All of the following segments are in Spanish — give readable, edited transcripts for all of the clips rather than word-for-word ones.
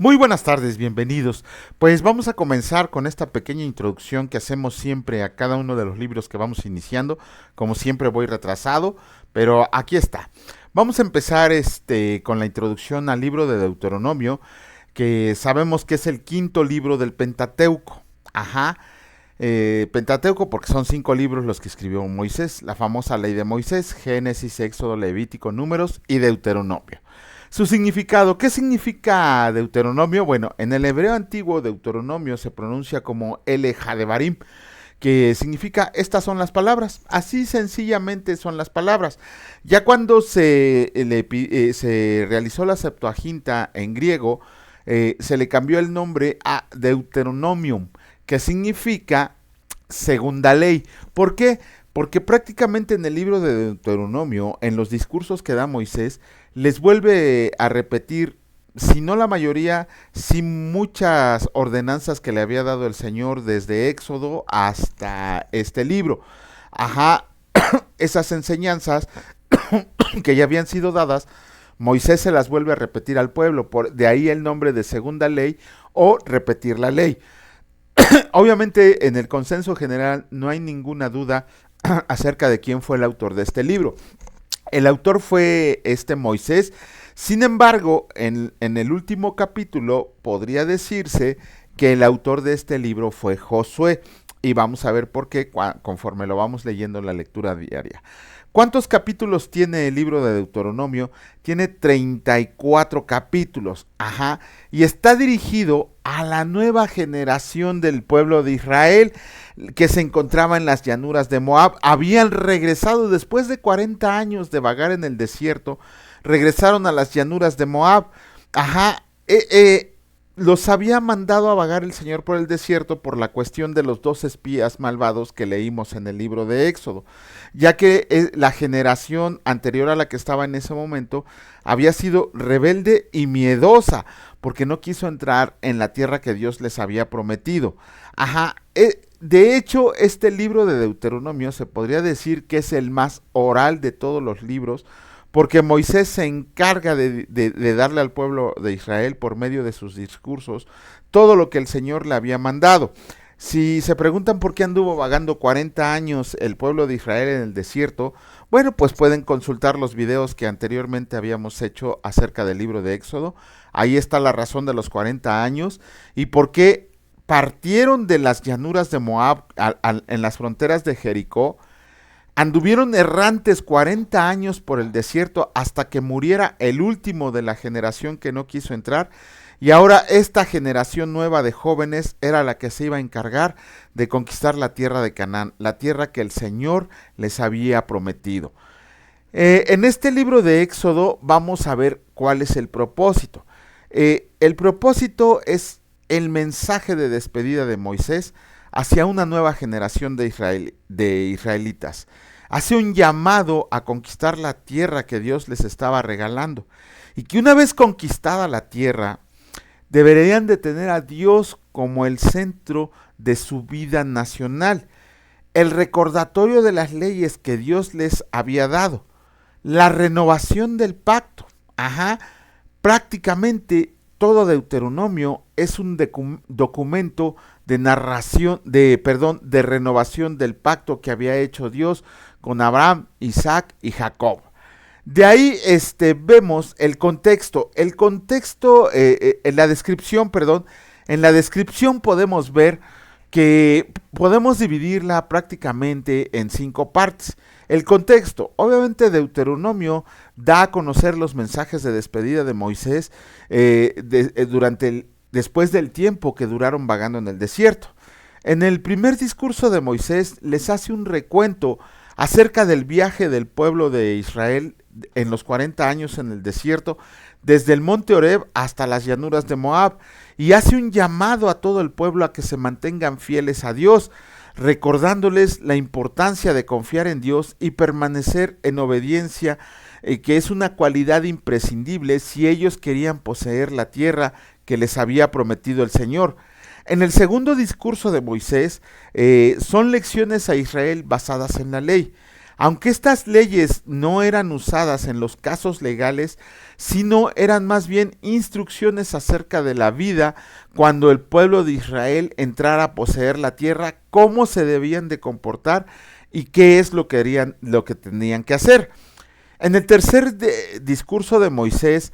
Muy buenas tardes, bienvenidos. Pues vamos a comenzar con esta pequeña introducción que hacemos siempre a cada uno de los libros que vamos iniciando. Como siempre voy retrasado, pero aquí está. Vamos a empezar con la introducción al libro de Deuteronomio, que sabemos que es el quinto libro del Pentateuco. Ajá. Pentateuco porque son 5 libros los que escribió Moisés, la famosa ley de Moisés, Génesis, Éxodo, Levítico, Números y Deuteronomio. Su significado, ¿qué significa Deuteronomio? Bueno, en el hebreo antiguo Deuteronomio se pronuncia como Ele Hadebarim, que significa estas son las palabras, así sencillamente son las palabras. Ya cuando se realizó la Septuaginta en griego, se le cambió el nombre a Deuteronomium, que significa segunda ley. ¿Por qué? Porque prácticamente en el libro de Deuteronomio, en los discursos que da Moisés, les vuelve a repetir, si no la mayoría, sí muchas ordenanzas que le había dado el Señor desde Éxodo hasta este libro. Ajá, esas enseñanzas que ya habían sido dadas, Moisés se las vuelve a repetir al pueblo, de ahí el nombre de segunda ley o repetir la ley. Obviamente en el consenso general no hay ninguna duda acerca de quién fue el autor de este libro. El autor fue Moisés. Sin embargo, en el último capítulo podría decirse que el autor de este libro fue Josué. Y vamos a ver por qué conforme lo vamos leyendo en la lectura diaria. ¿Cuántos capítulos tiene el libro de Deuteronomio? Tiene 34 capítulos. Ajá. Y está dirigido a la nueva generación del pueblo de Israel que se encontraba en las llanuras de Moab. Habían regresado después de 40 años de vagar en el desierto. Regresaron a las llanuras de Moab. Ajá. Los había mandado a vagar el Señor por el desierto por la cuestión de los 2 espías malvados que leímos en el libro de Éxodo, ya que la generación anterior a la que estaba en ese momento había sido rebelde y miedosa, porque no quiso entrar en la tierra que Dios les había prometido. Ajá, de hecho, este libro de Deuteronomio se podría decir que es el más oral de todos los libros, porque Moisés se encarga de darle al pueblo de Israel por medio de sus discursos todo lo que el Señor le había mandado. Si se preguntan por qué anduvo vagando 40 años el pueblo de Israel en el desierto, bueno, pues pueden consultar los videos que anteriormente habíamos hecho acerca del libro de Éxodo. Ahí está la razón de los 40 años y por qué partieron de las llanuras de Moab en las fronteras de Jericó. Anduvieron errantes 40 años por el desierto hasta que muriera el último de la generación que no quiso entrar. Y ahora esta generación nueva de jóvenes era la que se iba a encargar de conquistar la tierra de Canaán, la tierra que el Señor les había prometido. En este libro de Éxodo vamos a ver cuál es el propósito. El propósito es el mensaje de despedida de Moisés hacia una nueva generación de israelitas. Hace un llamado a conquistar la tierra que Dios les estaba regalando. Y que una vez conquistada la tierra, deberían de tener a Dios como el centro de su vida nacional. El recordatorio de las leyes que Dios les había dado. La renovación del pacto. Ajá. Prácticamente todo Deuteronomio es un documento de de renovación del pacto que había hecho Dios con Abraham, Isaac y Jacob. De ahí vemos el contexto. El contexto, en la descripción podemos ver que podemos dividirla prácticamente en 5 partes. El contexto, obviamente Deuteronomio da a conocer los mensajes de despedida de Moisés después del tiempo que duraron vagando en el desierto. En el primer discurso de Moisés les hace un recuento acerca del viaje del pueblo de Israel en los 40 años en el desierto, desde el monte Horeb hasta las llanuras de Moab, y hace un llamado a todo el pueblo a que se mantengan fieles a Dios, recordándoles la importancia de confiar en Dios y permanecer en obediencia, que es una cualidad imprescindible si ellos querían poseer la tierra que les había prometido el Señor. En el segundo discurso de Moisés son lecciones a Israel basadas en la ley. Aunque estas leyes no eran usadas en los casos legales, sino eran más bien instrucciones acerca de la vida cuando el pueblo de Israel entrara a poseer la tierra, cómo se debían de comportar y qué es lo que tenían que hacer. En el tercer discurso de Moisés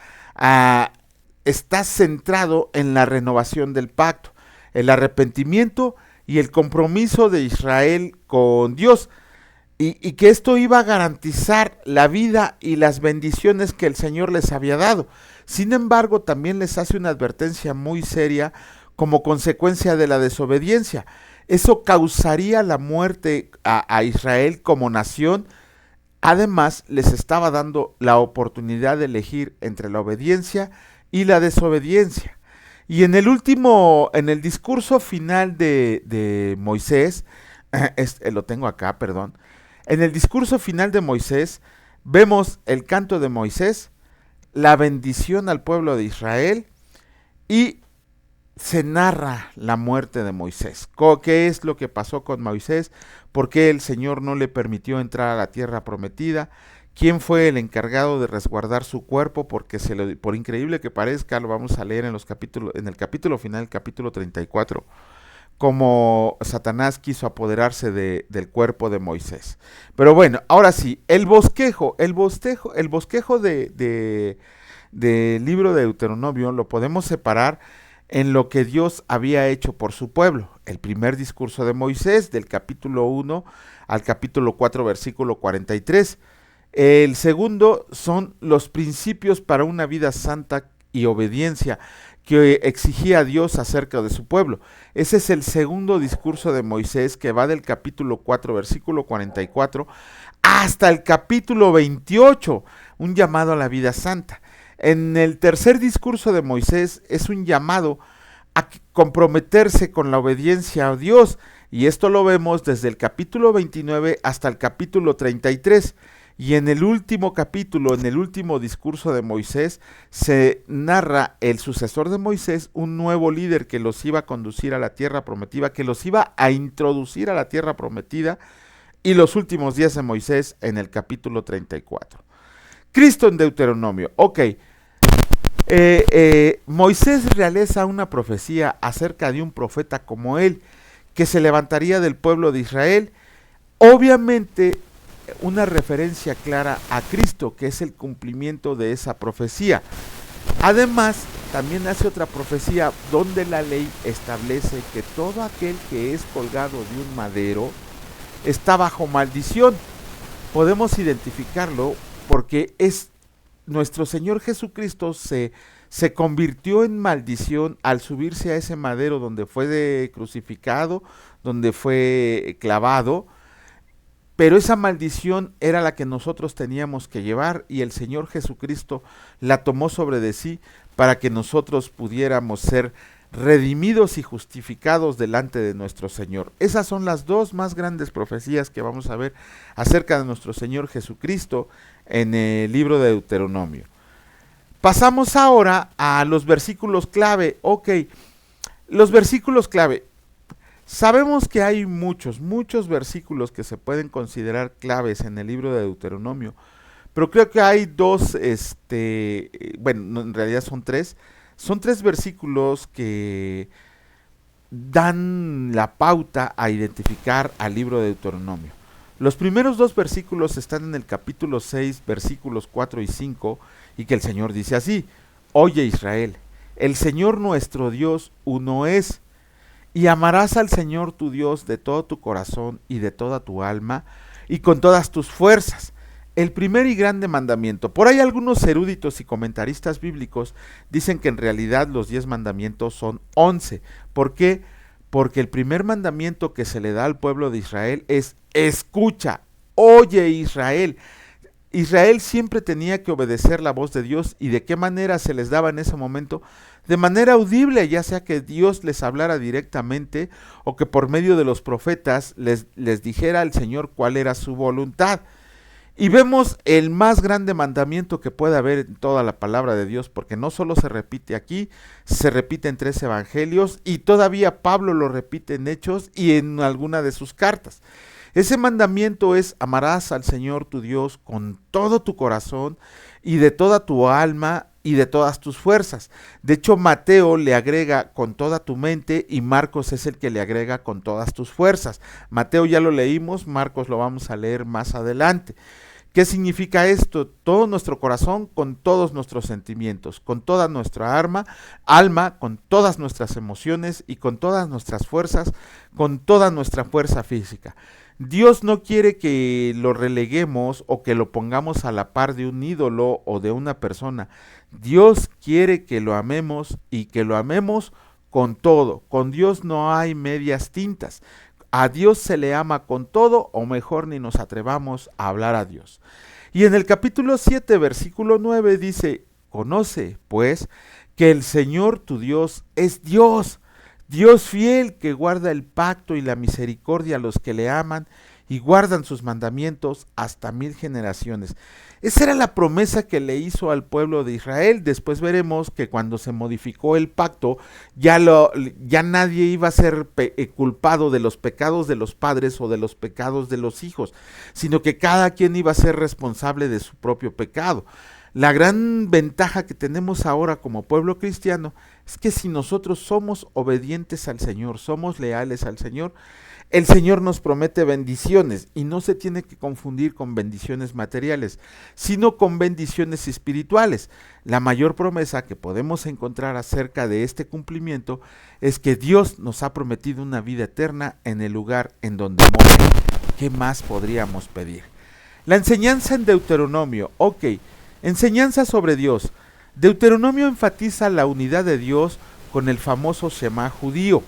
está centrado en la renovación del pacto, el arrepentimiento y el compromiso de Israel con Dios, y que esto iba a garantizar la vida y las bendiciones que el Señor les había dado. Sin embargo, también les hace una advertencia muy seria como consecuencia de la desobediencia. Eso causaría la muerte a Israel como nación. Además, les estaba dando la oportunidad de elegir entre la obediencia y la desobediencia. Y en el discurso final de Moisés, lo tengo acá, perdón. En el discurso final de Moisés, vemos el canto de Moisés, la bendición al pueblo de Israel y se narra la muerte de Moisés. ¿Qué es lo que pasó con Moisés? ¿Por qué el Señor no le permitió entrar a la tierra prometida? ¿Quién fue el encargado de resguardar su cuerpo? Porque por increíble que parezca, lo vamos a leer en el capítulo final, el capítulo 34, como Satanás quiso apoderarse del cuerpo de Moisés. Pero bueno, ahora sí, el bosquejo del libro de Deuteronomio lo podemos separar en lo que Dios había hecho por su pueblo. El primer discurso de Moisés, del capítulo 1 al capítulo 4, versículo 43. El segundo son los principios para una vida santa y obediencia que exigía a Dios acerca de su pueblo. Ese es el segundo discurso de Moisés, que va del capítulo 4, versículo 44, hasta el capítulo 28, un llamado a la vida santa. En el tercer discurso de Moisés es un llamado a comprometerse con la obediencia a Dios, y esto lo vemos desde el capítulo 29 hasta el capítulo 33. Y en el último capítulo, en el último discurso de Moisés, se narra el sucesor de Moisés, un nuevo líder que los iba a conducir a la tierra prometida, que los iba a introducir a la tierra prometida, y los últimos días de Moisés en el capítulo 34. Cristo en Deuteronomio. Ok, Moisés realiza una profecía acerca de un profeta como él, que se levantaría del pueblo de Israel. Obviamente, una referencia clara a Cristo, que es el cumplimiento de esa profecía. Además, también hace otra profecía donde la ley establece que todo aquel que es colgado de un madero está bajo maldición. Podemos identificarlo porque es nuestro Señor Jesucristo se convirtió en maldición al subirse a ese madero donde fue crucificado, donde fue clavado. Pero esa maldición era la que nosotros teníamos que llevar, y el Señor Jesucristo la tomó sobre de sí para que nosotros pudiéramos ser redimidos y justificados delante de nuestro Señor. Esas son las dos más grandes profecías que vamos a ver acerca de nuestro Señor Jesucristo en el libro de Deuteronomio. Pasamos ahora a los versículos clave. Ok, los versículos clave. Sabemos que hay muchos versículos que se pueden considerar claves en el libro de Deuteronomio, pero creo que hay dos, bueno, en realidad son tres versículos que dan la pauta a identificar al libro de Deuteronomio. Los primeros dos versículos están en el capítulo 6, versículos 4 y 5, y que el Señor dice así: Oye Israel, el Señor nuestro Dios uno es. Y amarás al Señor tu Dios de todo tu corazón y de toda tu alma y con todas tus fuerzas. El primer y grande mandamiento. Por ahí algunos eruditos y comentaristas bíblicos dicen que en realidad los 10 mandamientos son 11. ¿Por qué? Porque el primer mandamiento que se le da al pueblo de Israel es: escucha, oye Israel. Israel siempre tenía que obedecer la voz de Dios. ¿Y de qué manera se les daba en ese momento? De manera audible, ya sea que Dios les hablara directamente o que por medio de los profetas les dijera al Señor cuál era su voluntad. Y vemos el más grande mandamiento que puede haber en toda la palabra de Dios, porque no solo se repite aquí, se repite en 3 evangelios, y todavía Pablo lo repite en Hechos y en alguna de sus cartas. Ese mandamiento es: amarás al Señor tu Dios con todo tu corazón y de toda tu alma y de todas tus fuerzas. De hecho, Mateo le agrega con toda tu mente y Marcos es el que le agrega con todas tus fuerzas. Mateo ya lo leímos, Marcos lo vamos a leer más adelante. ¿Qué significa esto? Todo nuestro corazón con todos nuestros sentimientos, con toda nuestra alma, con todas nuestras emociones y con todas nuestras fuerzas, con toda nuestra fuerza física. Dios no quiere que lo releguemos o que lo pongamos a la par de un ídolo o de una persona. Dios quiere que lo amemos y que lo amemos con todo. Con Dios no hay medias tintas. A Dios se le ama con todo, o mejor ni nos atrevamos a hablar a Dios. Y en el capítulo 7, versículo 9 dice: conoce, pues, que el Señor tu Dios es Dios, Dios fiel, que guarda el pacto y la misericordia a los que le aman y guardan sus mandamientos hasta 1000 generaciones. Esa era la promesa que le hizo al pueblo de Israel. Después veremos que cuando se modificó el pacto, ya nadie iba a ser culpado de los pecados de los padres o de los pecados de los hijos, sino que cada quien iba a ser responsable de su propio pecado. La gran ventaja que tenemos ahora como pueblo cristiano es que si nosotros somos obedientes al Señor, somos leales al Señor, el Señor nos promete bendiciones, y no se tiene que confundir con bendiciones materiales, sino con bendiciones espirituales. La mayor promesa que podemos encontrar acerca de este cumplimiento es que Dios nos ha prometido una vida eterna en el lugar en donde mora. ¿Qué más podríamos pedir? La enseñanza en Deuteronomio. Enseñanza sobre Dios. Deuteronomio enfatiza la unidad de Dios con el famoso Shema judío.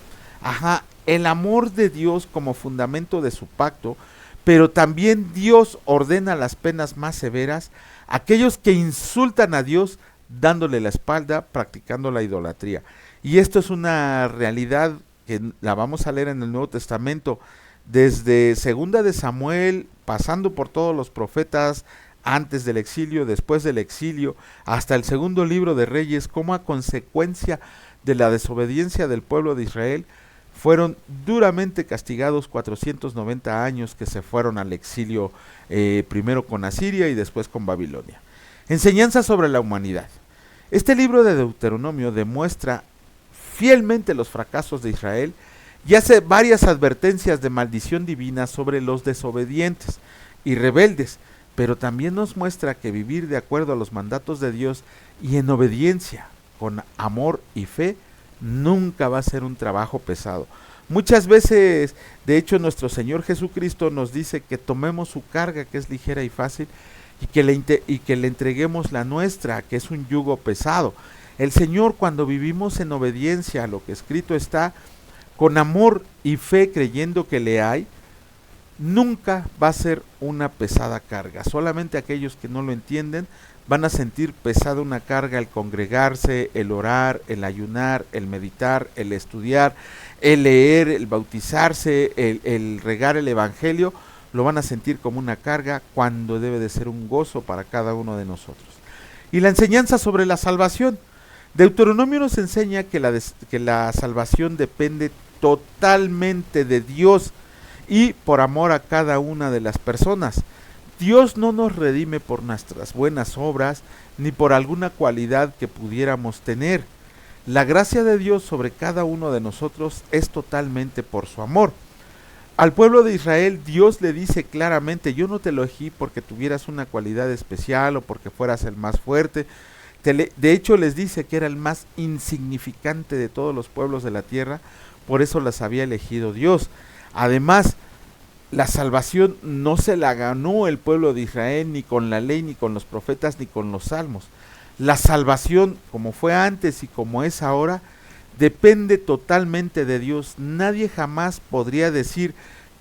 El amor de Dios como fundamento de su pacto, pero también Dios ordena las penas más severas a aquellos que insultan a Dios dándole la espalda, practicando la idolatría. Y esto es una realidad que la vamos a leer en el Nuevo Testamento, desde Segunda de Samuel, pasando por todos los profetas, antes del exilio, después del exilio, hasta el segundo libro de Reyes, como a consecuencia de la desobediencia del pueblo de Israel, fueron duramente castigados 490 años que se fueron al exilio, primero con Asiria y después con Babilonia. Enseñanza sobre la humanidad. Este libro de Deuteronomio demuestra fielmente los fracasos de Israel y hace varias advertencias de maldición divina sobre los desobedientes y rebeldes, pero también nos muestra que vivir de acuerdo a los mandatos de Dios y en obediencia, con amor y fe, nunca va a ser un trabajo pesado. Muchas veces, de hecho, nuestro Señor Jesucristo nos dice que tomemos su carga, que es ligera y fácil, y que le entreguemos la nuestra, que es un yugo pesado. El Señor, cuando vivimos en obediencia a lo que escrito está, con amor y fe creyendo que le hay, nunca va a ser una pesada carga. Solamente aquellos que no lo entienden van a sentir pesada una carga el congregarse, el orar, el ayunar, el meditar, el estudiar, el leer, el bautizarse, el regar el evangelio. Lo van a sentir como una carga cuando debe de ser un gozo para cada uno de nosotros. Y la enseñanza sobre la salvación. Deuteronomio nos enseña que la salvación depende totalmente de Dios y por amor a cada una de las personas. Dios no nos redime por nuestras buenas obras ni por alguna cualidad que pudiéramos tener. La gracia de Dios sobre cada uno de nosotros es totalmente por su amor. Al pueblo de Israel Dios le dice claramente: yo no te elegí porque tuvieras una cualidad especial o porque fueras el más fuerte. De hecho les dice que era el más insignificante de todos los pueblos de la tierra, por eso las había elegido Dios. Además, la salvación no se la ganó el pueblo de Israel ni con la ley, ni con los profetas, ni con los salmos. La salvación, como fue antes y como es ahora, depende totalmente de Dios. Nadie jamás podría decir: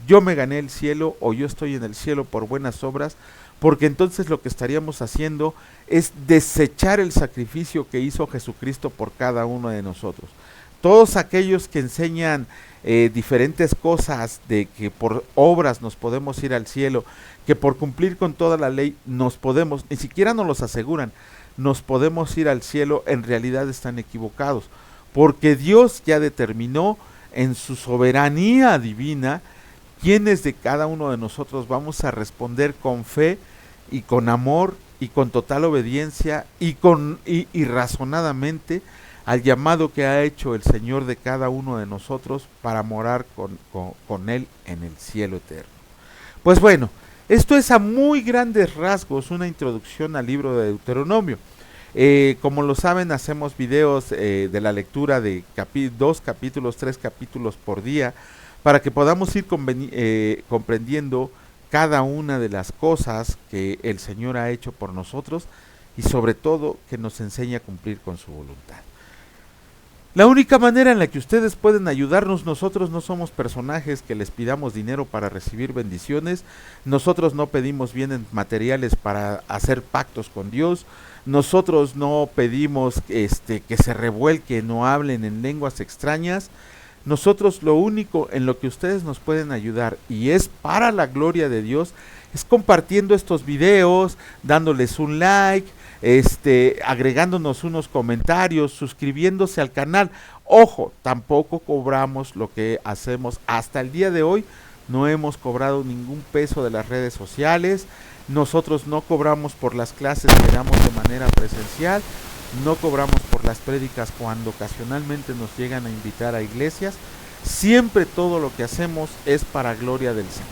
yo me gané el cielo o yo estoy en el cielo por buenas obras, porque entonces lo que estaríamos haciendo es desechar el sacrificio que hizo Jesucristo por cada uno de nosotros. Todos aquellos que enseñan diferentes cosas, de que por obras nos podemos ir al cielo, que por cumplir con toda la ley nos podemos, ni siquiera nos los aseguran, nos podemos ir al cielo, en realidad están equivocados, porque Dios ya determinó en su soberanía divina ¿quiénes de cada uno de nosotros vamos a responder con fe y con amor y con total obediencia y razonadamente al llamado que ha hecho el Señor de cada uno de nosotros para morar con Él en el cielo eterno? Pues bueno, esto es a muy grandes rasgos una introducción al libro de Deuteronomio. Como lo saben, hacemos videos de la lectura de 2 capítulos, 3 capítulos por día, para que podamos ir comprendiendo cada una de las cosas que el Señor ha hecho por nosotros y sobre todo que nos enseña a cumplir con su voluntad. La única manera en la que ustedes pueden ayudarnos, nosotros no somos personajes que les pidamos dinero para recibir bendiciones, nosotros no pedimos bienes materiales para hacer pactos con Dios, nosotros no pedimos que se revuelquen o hablen en lenguas extrañas. Nosotros lo único en lo que ustedes nos pueden ayudar, y es para la gloria de Dios, es compartiendo estos videos, dándoles un like, agregándonos unos comentarios, suscribiéndose al canal. Ojo, tampoco cobramos lo que hacemos. Hasta el día de hoy no hemos cobrado ningún peso de las redes sociales. Nosotros no cobramos por las clases que damos de manera presencial, no cobramos por las prédicas cuando ocasionalmente nos llegan a invitar a iglesias. Siempre todo lo que hacemos es para gloria del Señor.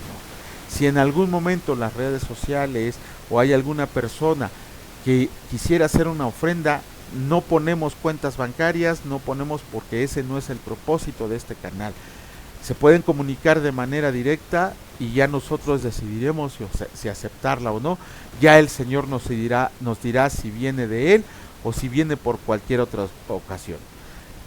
Si en algún momento en las redes sociales o hay alguna persona que quisiera hacer una ofrenda, no ponemos cuentas bancarias, no ponemos, porque ese no es el propósito de este canal. Se pueden comunicar de manera directa y ya nosotros decidiremos si aceptarla o no. Ya el Señor nos dirá si viene de Él o si viene por cualquier otra ocasión.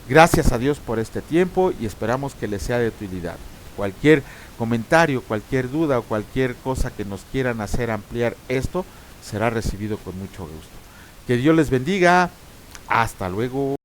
Gracias a Dios por este tiempo y esperamos que les sea de utilidad. Cualquier comentario, cualquier duda o cualquier cosa que nos quieran hacer ampliar esto, será recibido con mucho gusto. Que Dios les bendiga. Hasta luego.